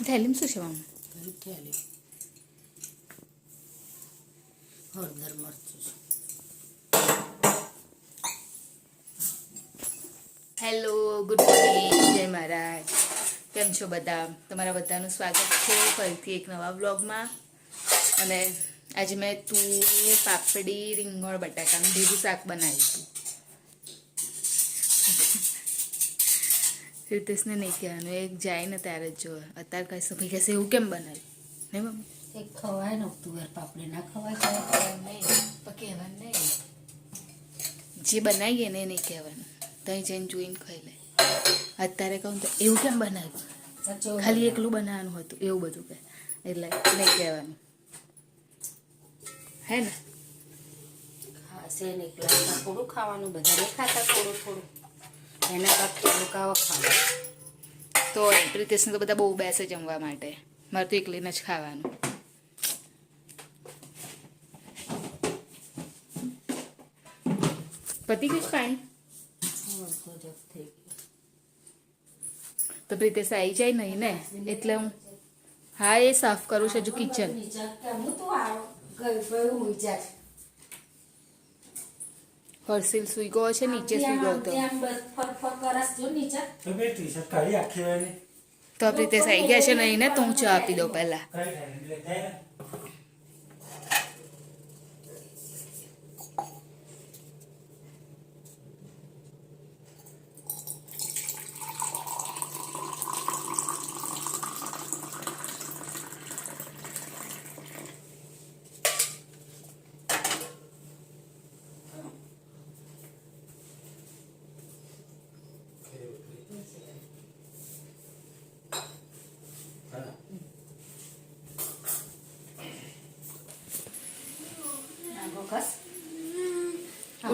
થેલીમાં શું છે મામા? કઈ થેલી હળદર મરચું છે. હેલો, ગુડ મોર્નિંગ, જય મહારાજ. કેમ છો બધા? તમારા બધાનું સ્વાગત છે ફરીથી એક નવા બ્લોગમાં. અને આજે મેં તુવેર, પાપડી, રીંગણ, બટાકાનું ભેગું શાક બનાવ્યું હતું. રિતેશને નહીં કહેવાનું, એક જાય ને ત્યારે જ જોવે. અત્યારે કઈ સભી કહેશે એવું કેમ બનાવ્યું નહીં મમ્મી? એક ખવાય ને તુવેર પાપડી ના ખવાય નહીં પણ કહેવાનું નહીં, જે બનાવીએ ને એ નહીં કહેવાનું. ત્યાં જઈને જોઈને ખાઈ લે. અત્યારે કહું તો એવું કેમ બનાવ્યું, ખાલી એકલું બનાવવાનું હતું એવું બધું કહે, એટલે નહીં કહેવાનું, હે ને? ખાશે ને એકલા થોડું ખાવાનું, બધા નહીં ખાતા થોડું થોડું, એના બાદ થોડું ખાવા ખાવાનું. તો પ્રિતેશને તો બધા બહુ બેસે જમવા માટે, મારે તો એકલીને જ ખાવાનું. પતી ગયું પાણી તો પ્રિતેશ આવી જાય નહીં ને, એટલે હું હા એ સાફ કરું છું. હજુ કિચન હર્ષિલ સુઈ ગયો છે, નીચે સુઈ ગયો તો પ્રિતેશ આવી ગયા છે નહીં ને, તો હું ચા આપી દઉં પહેલા.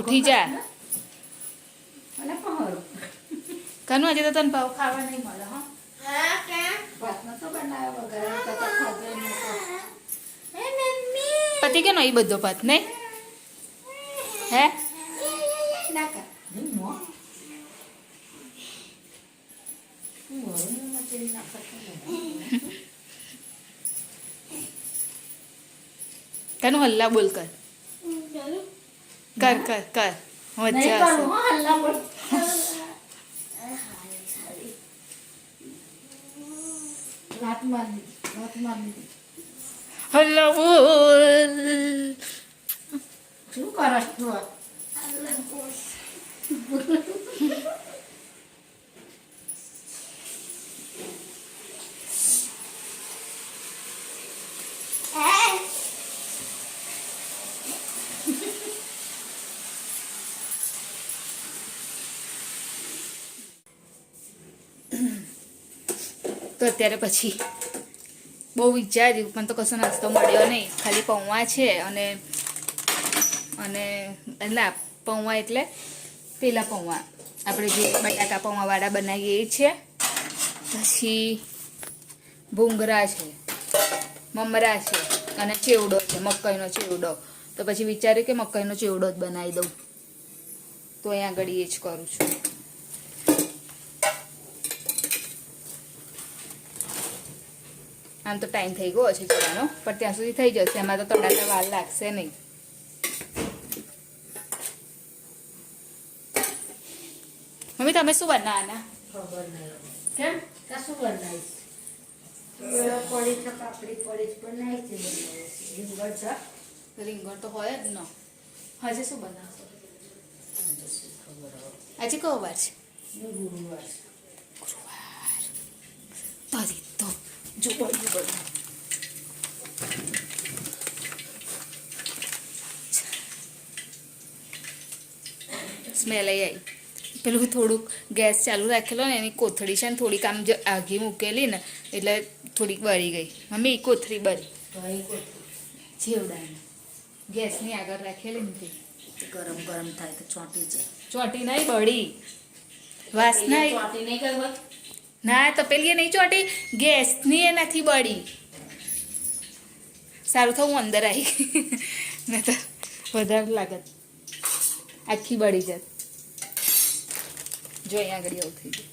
ઉઠી જા કાનું, આજે તો તને ભાવ ખાવા નહીં મળે. પતિ કે નહીં બધો ભાત નહીં હે? કાનું હલ્લા બોલ કર કર કર કર, મજા આવશે. હલ્લા બોલ. શું કરસ તું? તો અત્યારે પછી બહુ વિચાર્યું પણ તો કશો નાસ્તો મળ્યો નહીં, ખાલી પૌવા છે અને ના પૌવા એટલે પેલા પૌવા આપણે જે બટાકા પૌવાવાળા બનાવીએ એ છે, પછી ભૂંગરા છે, મમરા છે અને ચેવડો છે, મકાઈનો ચેવડો. તો પછી વિચાર્યું કે મકાઈનો ચેવડો જ બનાવી દઉં, તો અહીંયા આગળ એ જ કરું છું. આમ તો ટાઈમ થઈ ગયો છે જવાનો, પણ ત્યાં સુધી થઈ જશે, એમાં તો તડાકા વાર લાગશે નહીં. મમ્મી તમે શું બનાવવાના? ખબર નહીં કેમ? શું બનાવીશ? પડી છે, પાપડી પડી જ બનાવી છે. રીંગણ છે, રીંગણ તો હોય જ ન. હજે શું બનાવશો? ખબર આજે કયો વાર છે? ગુરુવાર. ગુરુવાર. તારી તો જો બધું સ્મેલ આવી. પેલું થોડુંક ગેસ ચાલુ રાખેલો ને એની કોથળી છે ને થોડીક આમ આગી મૂકેલી ને એટલે થોડીક બળી ગઈ. મમ્મી કોથળી બળી જેવડાની ગેસની આગળ રાખેલી ને ગરમ ગરમ થાય તો ચોંટી જાય. ચોટી નહીં બળી, વાસ નહીં ચોંટી નહીં કરવા. ના તો પેલી નહીં ચોટી, ગેસની એ નથી બળી. સારું થયું હું અંદર આવી ને તો વધારે લાગત, આખી બળી જાય. જો અહીંયા આગળ એવું થઈ ગયું.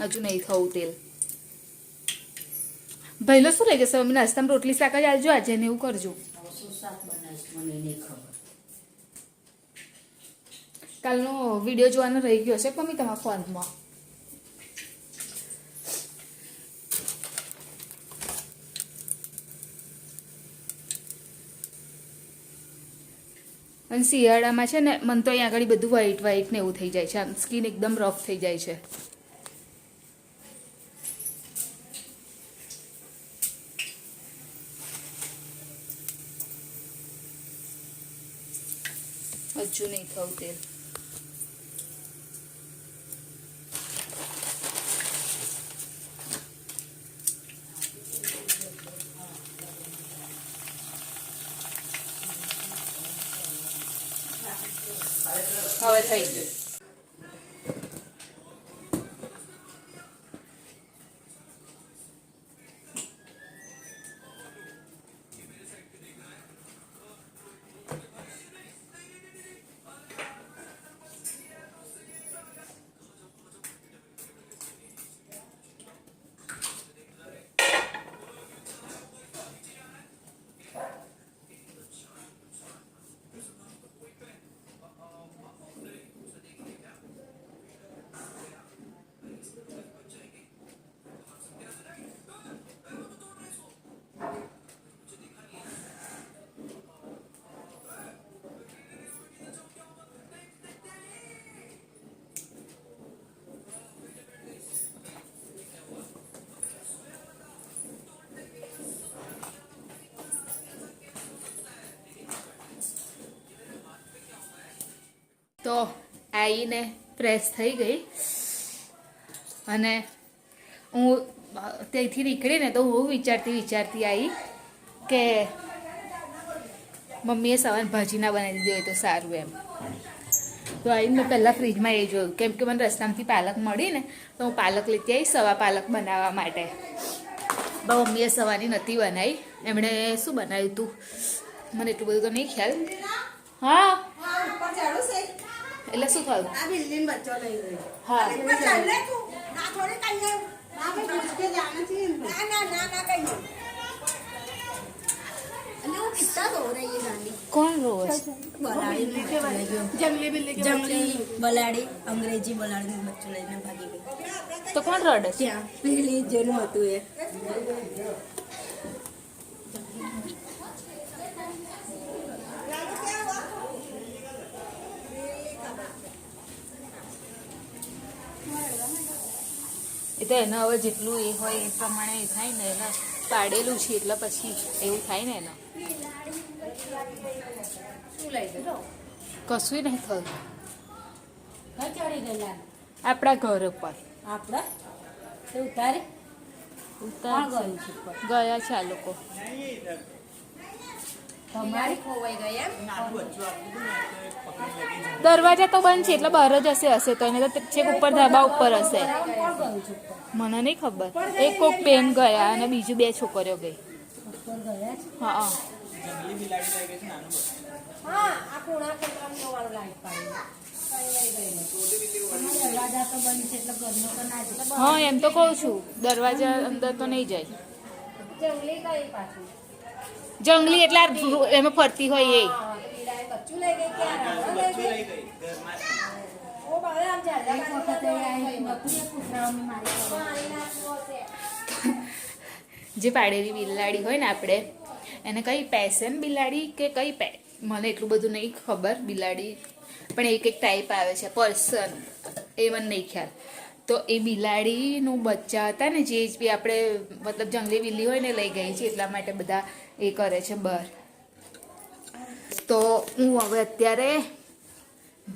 હજુ નહીં થવું તેલ. ભાઈલો શું લઈ જશે મમ્મી? નાસ્તામાં રોટલી શાક જ આવજો આજે ને એવું કરજો. શું શાક બનાવીશ મને નહીં ખબર. કાલનો વિડીયો જોવાનો રહી ગયો છે મમ્મી તમારા ફોનમાં. અને શિયાળામાં છે ને મને તો અહીંયા આગળ બધું વ્હાઈટ વ્હાઈટ ને એવું થઈ જાય છે. આમ સ્કિન એકદમ રફ થઈ જાય છે. હજુ નહીં થવું તેલ. હવે થઈ ગયું. તો આવીને ફ્રેશ થઈ ગઈ અને હું ત્યાંથી નીકળીને તો હું વિચારતી આવી કે મમ્મીએ સવારે ભાજી ના બનાવી દીધી હોય તો સારું એમ. તો આવીને મેં પહેલાં ફ્રીજમાં એ જોયું કેમ કે મને રસ્તામાંથી પાલક મળી ને તો હું પાલક લેતી આવી સવા પાલક બનાવવા માટે. મમ્મીએ સવારની નથી બનાવી. એમણે શું બનાવ્યું હતું મને એટલું બધું તો નહીં ખ્યાલ. હા એટલે શું થયું? હા કોણ રોજ? જંગલી બલાડી અંગ્રેજી બલાડીનું બચ્ચું લઈને ભાગી ગઈ. તો કોણ રડે છે? ત્યાં પેલી જેનું હતું એ એ તો એના હવે જેટલું એ હોય એ પ્રમાણે એ થાય ને. એના પાડેલું છે એટલે પછી એવું થાય ને એના. શું લઈ ગયો? કશું નહીં થયું. ચડી ગયેલા આપણા ઘર ઉપર આપણા તે ઉતારે કોણ ગયું છે ઉપર? ગયા છે આ લોકો. તમારી ખોવાઈ ગઈ એમ? દરવાજા તો બંધ છે એટલે બહાર જ હશે તો એને તો છેક ઉપર ધાબા ઉપર હશે. કોણ ગયું છે ઉપર? મને નહીં ખબર. એક કોક બેન ગયા અને બીજું 2 છોકરીઓ ગઈ. ઉપર ગયા છે? હા હા આ ખૂણા ખેતરમાં વાળું લાઈટ પાડી દરવાજા તો બંધ છે એટલે ઘરનો તો ના જ. હા એમ તો કહું છું દરવાજા અંદર તો નહીં જાય. જંગલી કઈ પાછું જંગલી એટલે એમાં ફરતી હોય એ. પીડાએ બચ્ચું લઈ ગઈ ક્યાં લઈ ગઈ ઓ બાવે આમ ચાલે એક વખતે આવી બકરી કૂતરાઓને મારી પાણી નાખવો છે. જે પાડેલી બિલાડી હોય ને આપણે એને કઈ પેશન બિલાડી કે કઈ મને એટલું બધું નહીં ખબર બિલાડી પણ એક ટાઈપ આવે છે પર્સન એ મને નહીં ખ્યાલ. તો એ બિલાડીનું બચ્ચા હતા ને જે બી આપણે મતલબ જંગલી બિલ્લી હોય ને લઈ ગઈ છે એટલા માટે બધા એ કરે છે બહાર. તો હું હવે અત્યારે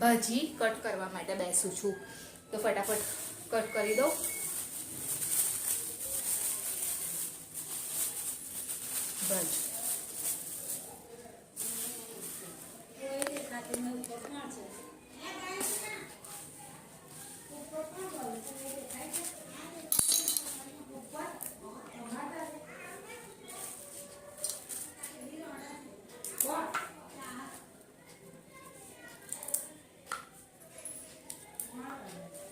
ભાજી કટ કરવા માટે બેસું છું તો ફટાફટ કટ કરી દઉં. ભાજી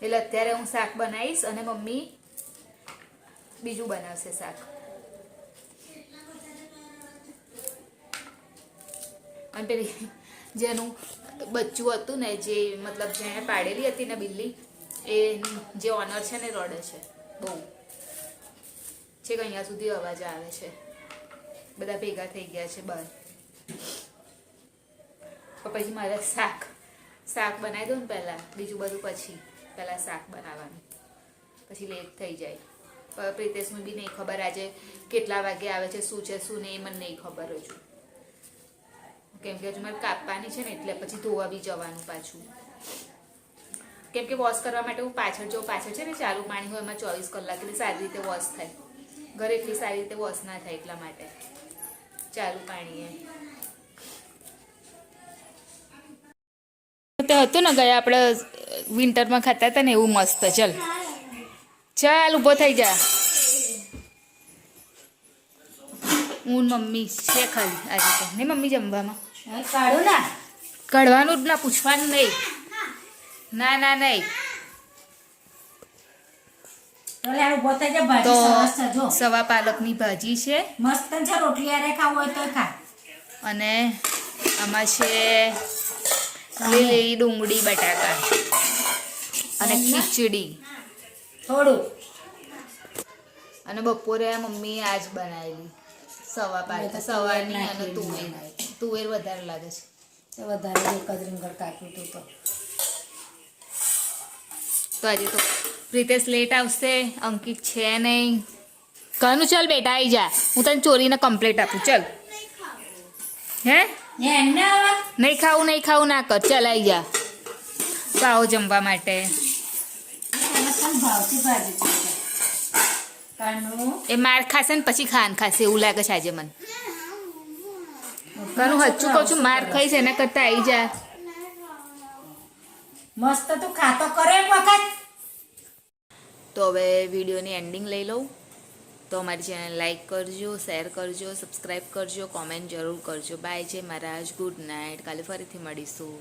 એટલે અત્યારે હું શાક બનાવીશ અને મમ્મી બીજું બનાવશે શાક. અને પેલી જેનું બચ્ચું હતું ને, જે મતલબ જેણે પાડેલી હતી ને બિલ્લી, એ જે ઓનર છે ને રડે છે બહુ છે કે અહીંયા સુધી અવાજ આવે છે. બધા ભેગા થઈ ગયા છે બહાર. તો પછી મારે શાક બનાવી દઉં ને પહેલાં, બીજું બધું પછી. પહેલાં શાક બનાવવાનું, પછી લેટ થઈ જાય. પ્રિતેશનું બી નહીં ખબર આજે કેટલા વાગે આવે છે, શું છે શું નહીં, એ મને નહીં ખબર હજુ. કેમ કે હજુ મારે કાપવાની છે ને, એટલે પછી ધોવા બી જવાનું પાછું. કેમ કે વોશ કરવા માટે હું પાછળ છે ને ચાલુ પાણી હોય એમાં 24 કલાક એટલે સારી રીતે વોશ થાય. ઘરે એટલી સારી રીતે વોશ ના થાય, એટલા માટે ચાલુ પાણીએ. તે હતું ને ગયા આપણે વિન્ટરમાં ખાતા હતા ને એવું મસ્ત. ચાલ ઊભો થઈ જા. હું મમ્મી છે ખાલી આજે તો નહીં મમ્મી જમવામાં. કાઢું ના, કાઢવાનું જ ના, પૂછવાનું નહીં. ના ના નહીં. તો સવા પાલકની ભાજી છે મસ્ત છે. રોટલી આરે ખાવું હોય તો ખા. અને આમાં છે લીલી ડુંગળી બટાકા અને ખીચડી થોડું. અને બપોરે મમ્મી આજ બનાવેલી સવારની અને તુવેર વધારે લાગે છે. વધારે એક જ રીંગણ કાપ્યું હતું તો આજે તો પ્રિતેશ લેટ આવશે, અંકિત છે નહીં. કનું ચાલ બેટા આવી જા, હું તને ચોરીને કમ્પ્લેટ આપું. ચાલ હે નહીં ખાવું ના કર. ચાલ આવી જા. તો આવો જમવા માટે. એ માર ખાશે ને પછી ખાન ખાશે એવું લાગે છે આજે મને. કનું હચ્ચું કહું છું, માર ખાઈશ એના કરતા આવી જા. મસ્ત તું ખાતો કરે એક વખત. તો હવે વિડીયોની એન્ડિંગ લઈ લઉં. તો અમારી ચેનલ લાઈક કરજો, શેર કરજો, સબસ્ક્રાઈબ કરજો, કોમેન્ટ જરૂર કરજો. બાય, જય મહારાજ, ગુડ નાઇટ. કાલે ફરીથી મળીશું.